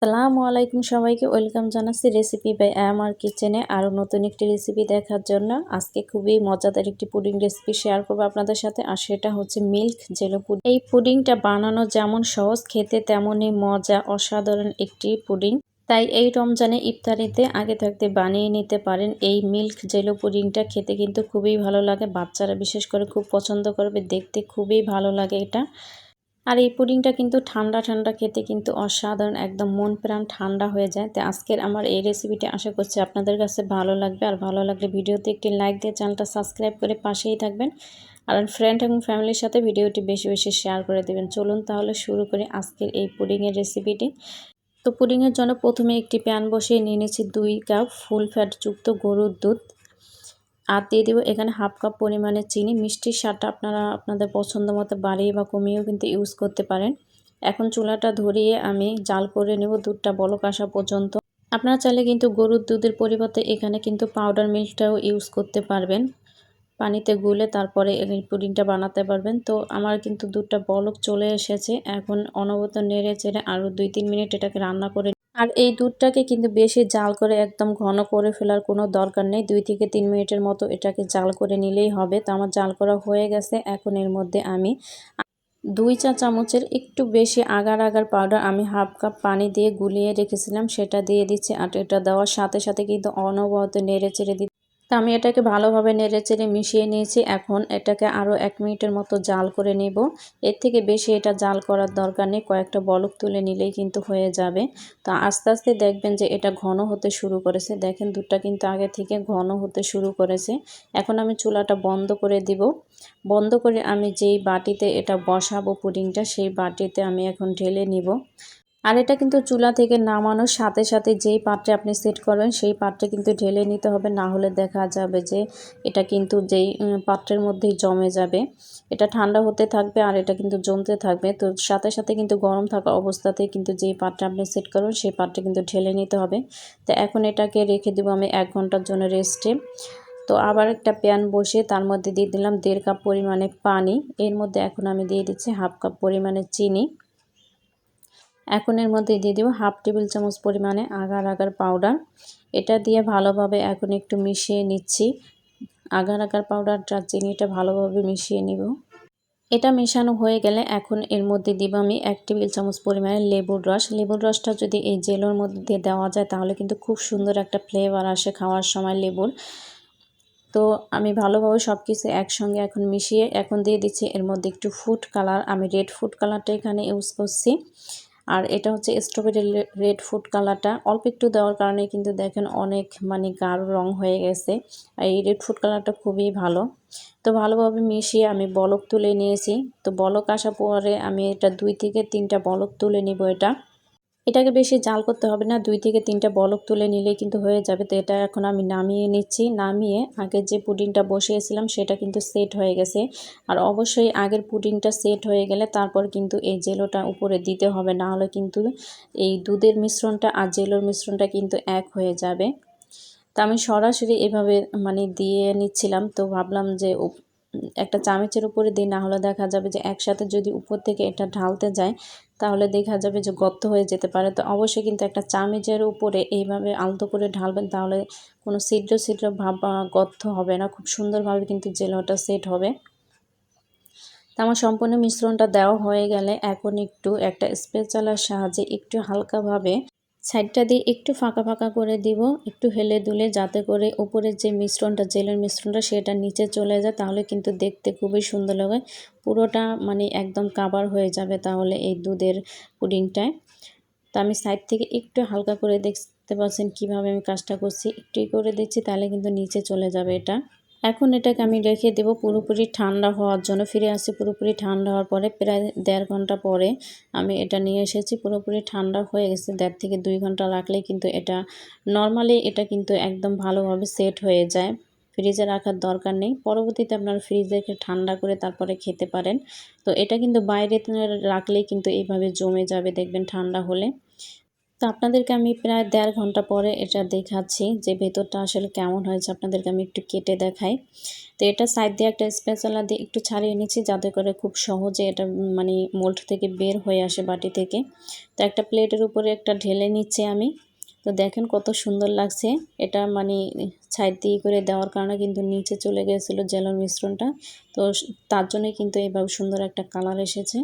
আসসালামু আলাইকুম সবাইকে ওয়েলকাম জানাচ্ছি রেসিপি বাই আমার কিচেনে আরও নতুন একটি রেসিপি দেখার জন্য। আজকে খুবই মজাদার একটি পুডিং রেসিপি শেয়ার করবো আপনাদের সাথে, আর সেটা হচ্ছে মিল্ক জেলো পুডিং। এই পুডিংটা বানানো যেমন সহজ, খেতে তেমনই মজা, অসাধারণ একটি পুডিং। তাই এই রমজানে ইফতারিতে আগে থাকতে বানিয়ে নিতে পারেন। এই মিল্ক জেলো পুডিংটা খেতে কিন্তু খুবই ভালো লাগে, বাচ্চারা বিশেষ করে খুব পছন্দ করবে, দেখতে খুবই ভালো লাগে এটা। আর এই পুডিংটা কিন্তু ঠান্ডা ঠান্ডা খেতে কিন্তু অসাধারণ, একদম মন প্রাণ ঠান্ডা হয়ে যায়। তো আজকের আমার এই রেসিপিটি আশা করছি আপনাদের কাছে ভালো লাগবে। আর ভালো লাগলে ভিডিওতে একটি লাইক দিয়ে চ্যানেলটা সাবস্ক্রাইব করে পাশেই থাকবেন। আর ফ্রেন্ড এবং ফ্যামিলির সাথে ভিডিওটি বেশি বেশি শেয়ার করে দেবেন। চলুন তাহলে শুরু করি আজকের এই পুডিংয়ের রেসিপিটি। তো পুডিংয়ের জন্য প্রথমে একটি প্যান বসিয়ে নিয়ে নিয়েছি 2 কাপ ফুল ফ্যাটযুক্ত গরুর দুধ। আর দিয়ে দেবো এখানে হাফ কাপ পরিমাণে চিনি। মিষ্টির স্বাদটা আপনারা আপনাদের পছন্দ মতো বাড়িয়ে বা কমিয়েও কিন্তু ইউজ করতে পারেন। এখন চুলাটা ধরিয়ে আমি জাল করে নেব দুধটা বলক আসা পর্যন্ত। আপনারা চাইলে কিন্তু গরুর দুধের পরিবর্তে এখানে কিন্তু পাউডার মিল্কটাও ইউজ করতে পারবেন, পানিতে গুলে তারপরে এই পুডিংটা বানাতে পারবেন। তো আমার কিন্তু দুধটা বলক চলে এসেছে। এখন অনবরত নেড়ে চেড়ে আরও 2-3 মিনিট এটাকে রান্না করে। আর এই দুধটাকে কিন্তু বেশি জাল করে একদম ঘন করে ফেলার কোনো দরকার নেই। 2 থেকে 3 মিনিটের মতো এটাকে জাল করে নিলেই হবে। তো আমার জাল করা হয়ে গেছে। এখন এর মধ্যে আমি 2 চা চামচের একটু বেশি আগার আগার পাউডার আমি হাফ কাপ পানি দিয়ে গুলিয়ে রেখেছিলাম, সেটা দিয়ে দিচ্ছি। আর এটা দেওয়ার সাথে সাথে কিন্তু অনবরত নেড়ে চেড়ে দিচ্ছি। তো আমি এটাকে ভালোভাবে নেড়েচেড়ে মিশিয়ে নিয়েছি। এখন এটাকে আরও 1 মিনিটের মতো জাল করে নেব। এর থেকে বেশি এটা জাল করার দরকার নেই, কয়েকটা বলক তুলে নিলেই কিন্তু হয়ে যাবে। তো আস্তে আস্তে দেখবেন যে এটা ঘন হতে শুরু করেছে। দেখেন দুধটা কিন্তু আগে থেকে ঘন হতে শুরু করেছে। এখন আমি চুলাটা বন্ধ করে দিব। বন্ধ করে আমি যেই বাটিতে এটা বসাবো পুডিংটা, সেই বাটিতে আমি এখন ঢেলে নিব। আর এটা কিন্তু চুলা থেকে নামানোর সাথে সাথে যেই পাত্রে আপনি সেট করবেন সেই পাত্রে কিন্তু ঢেলে নিতে হবে, না হলে দেখা যাবে যে এটা কিন্তু যেই পাত্রের মধ্যেই জমে যাবে। এটা ঠান্ডা হতে থাকবে আর এটা কিন্তু জমতে থাকবে। তো সাথে সাথে কিন্তু গরম থাকা অবস্থাতেই কিন্তু যেই পাত্রে আপনি সেট করবেন সেই পাত্রে কিন্তু ঢেলে নিতে হবে। তো এখন এটাকে রেখে দেবো আমি 1 ঘন্টার জন্য রেস্টে। তো আবার একটা প্যান বসিয়ে তার মধ্যে দিয়ে দিলাম 1.5 কাপ পরিমাণে পানি। এর মধ্যে এখন আমি দিয়ে দিচ্ছি হাফ কাপ পরিমাণে চিনি। এখন এর মধ্যে দিয়ে দেব হাফ টেবিল চামচ পরিমাণে আগার আগার পাউডার। এটা দিয়ে ভালোভাবে এখন একটু মিশিয়ে নিচ্ছি। আগার আগার পাউডারটা চিনিটা ভালোভাবে মিশিয়ে নিব। এটা মেশানো হয়ে গেলে এখন এর মধ্যে দিব আমি 1 টেবিল চামচ পরিমাণে লেবুর রস। লেবুর রসটা যদি এই জেলোর মধ্যে দেওয়া যায় তাহলে কিন্তু খুব সুন্দর একটা ফ্লেভার আসে খাওয়ার সময় লেবুর। তো আমি ভালোভাবে সব কিছু একসঙ্গে এখন মিশিয়ে এখন দিয়ে দিচ্ছি এর মধ্যে একটু ফুড কালার। আমি রেড ফুড কালারটা এখানে ইউজ করছি। আর এটা হচ্ছে স্ট্রবেরি রেড ফুড কালারটা অল্প একটু দেওয়ার কারণে কিন্তু দেখেন অনেক গাঢ় রং হয়ে গেছে। আর এই রেড ফুড কালারটা খুবই ভালো। তো ভালোভাবে মিশিয়ে আমি বলক তুলে নিয়েছি। তো বলক আসা পরে আমি এটা 2 থেকে 3টা বলক তুলে নিব। এটাকে বেশি জাল করতে হবে না, 2 থেকে 3টা বলক তুলে নিলেই কিন্তু হয়ে যাবে। তো এটা এখন আমি নামিয়ে নিচ্ছি। নামিয়ে আগে যে পুডিংটা বসিয়েছিলাম সেটা কিন্তু সেট হয়ে গেছে। আর অবশ্যই আগের পুডিংটা সেট হয়ে গেলে তারপর কিন্তু এই জেলোটা উপরে দিতে হবে, না হলে কিন্তু এই দুধের মিশ্রণটা আর জেলোর মিশ্রণটা কিন্তু এক হয়ে যাবে। তো আমি সরাসরি এভাবে দিয়ে নিচ্ছিলাম। তো ভাবলাম যে একটা চামচের উপরে দিই, না হলে দেখা যাবে যে একসাথে যদি উপর থেকে এটা ঢালতে যায় তাহলে দেখা যাবে যে গর্ত হয়ে যেতে পারে। তো অবশ্যই কিন্তু একটা চামচের উপরে এইভাবে আলতো করে ঢালবেন, তাহলে কোনো ছিদ্র ছিদ্র ভাব বা গর্ত হবে না, খুব সুন্দরভাবে কিন্তু জেলোটা সেট হবে। তো আমার সম্পূর্ণ মিশ্রণটা দেওয়া হয়ে গেলে এখন একটু একটা স্প্যাচুলার সাহায্যে একটু হালকাভাবে সাইডটা দিয়ে একটু ফাঁকা ফাঁকা করে দিব, একটু হেলে দুলে, যাতে করে উপরের যে মিশ্রণটা জেলের মিশ্রণটা সেটা নিচে চলে যায়, তাহলে কিন্তু দেখতে খুবই সুন্দর লাগে। পুরোটা একদম কাভার হয়ে যাবে তাহলে এই দুধের পুডিংটায়। তো আমি সাইড থেকে একটু হালকা করে দেখতে পাচ্ছেন কিভাবে আমি কাজটা করছি, একটু করে দিচ্ছি তাহলে কিন্তু নিচে চলে যাবে এটা। এখন এটাকে আমি রেখে দেব পুরোপুরি ঠান্ডা হওয়ার জন্য। ফিরে আসছি পুরোপুরি ঠান্ডা হওয়ার পরে, প্রায় 1.5 ঘন্টা পরে আমি এটা নিয়ে এসেছি। পুরোপুরি ঠান্ডা হয়ে গেছে। 1.5 থেকে 2 ঘন্টা রাখলেই কিন্তু এটা নর্মালি এটা কিন্তু একদম ভালোভাবে সেট হয়ে যায়। ফ্রিজে রাখার দরকার নেই। পরবর্তীতে আপনারা ফ্রিজে রেখে ঠান্ডা করে তারপরে খেতে পারেন। তো এটা কিন্তু বাইরে রাখলেই কিন্তু এইভাবে জমে যাবে দেখবেন ঠান্ডা হলে। তো আপনাদেরকে আমি প্রায় ১.৫ ঘন্টা পরে এটা দেখাচ্ছি যে ভেতরটা আসলে কেমন হয়েছে। আপনাদেরকে আমি একটু কেটে দেখাই। তো এটা সাইড দিয়ে একটা স্প্যাচুলা দিয়ে একটু ছাড়িয়ে নিচ্ছি যাতে করে খুব সহজে এটা মানে মোল্ড থেকে বের হয়ে আসে বাটি থেকে। তো একটা প্লেটের উপরে একটা ঢেলে নিচ্ছি আমি। তো দেখেন কত সুন্দর লাগছে। এটা মানে সাইড দিয়ে করে দেওয়ার কারণে কিন্তু নিচে চলে গিয়েছিলো জেলোর মিশ্রণটা। তো তার জন্যই কিন্তু এভাবে সুন্দর একটা কালার এসেছে।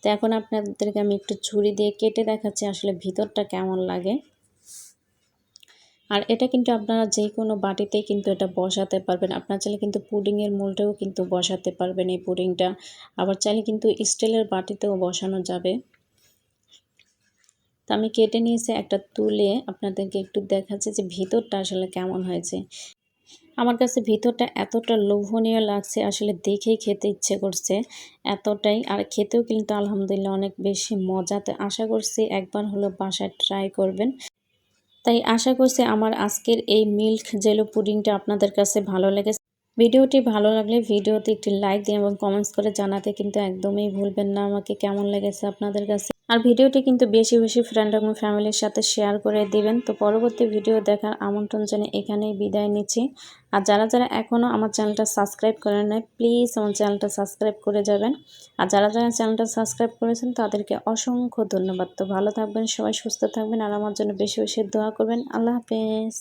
তো এখন আপনাদেরকে আমি একটু ছুরি দিয়ে কেটে দেখাচ্ছি আসলে ভিতরটা কেমন লাগে। আর এটা কিন্তু আপনারা যে কোনো বাটিতেই কিন্তু এটা বসাতে পারবেন। আপনারা চাইলে কিন্তু পুডিংয়ের মোল্ডেও কিন্তু বসাতে পারবেন এই পুডিংটা। আবার চাইলে কিন্তু স্টিলের বাটিতেও বসানো যাবে। তো আমি কেটে নিয়েছি একটা তুলে আপনাদেরকে একটু দেখাচ্ছি যে ভিতরটা আসলে কেমন হয়েছে। আমার কাছে ভিতরটা এতটা লোভনীয় লাগছে আসলে দেখেই খেতে ইচ্ছে করছে এতটাই। আর খেতেও কিন্তু আলহামদুলিল্লাহ অনেক বেশি মজা। তো আশা করছি একবার হলো বাসায় ট্রাই করবেন। তাই আশা করছি আমার আজকের এই মিল্ক জেলো পুডিংটা আপনাদের কাছে ভালো লেগেছে। ভিডিওটি ভালো লাগলে ভিডিওতে একটি লাইক দিন এবং কমেন্টস করে জানাতে কিন্তু একদমই ভুলবেন না আমাকে কেমন লেগেছে আপনাদের কাছে। আর ভিডিওটি কিন্তু বেশি বেশি ফ্রেন্ড এবং ফ্যামিলির সাথে শেয়ার করে দিবেন। তো পরবর্তী ভিডিও দেখার আমন্ত্রণ জানিয়ে এখানেই বিদায় নিচ্ছি। আর যারা যারা এখনও আমার চ্যানেলটা সাবস্ক্রাইব করেন নাই প্লিজ আমার চ্যানেলটা সাবস্ক্রাইব করে যাবেন। আর যারা যারা চ্যানেলটা সাবস্ক্রাইব করেছেন তাদেরকে অসংখ্য ধন্যবাদ। তো ভালো থাকবেন, সবাই সুস্থ থাকবেন আর আমার জন্য বেশি বেশি দোয়া করবেন। আল্লাহ হাফেজ।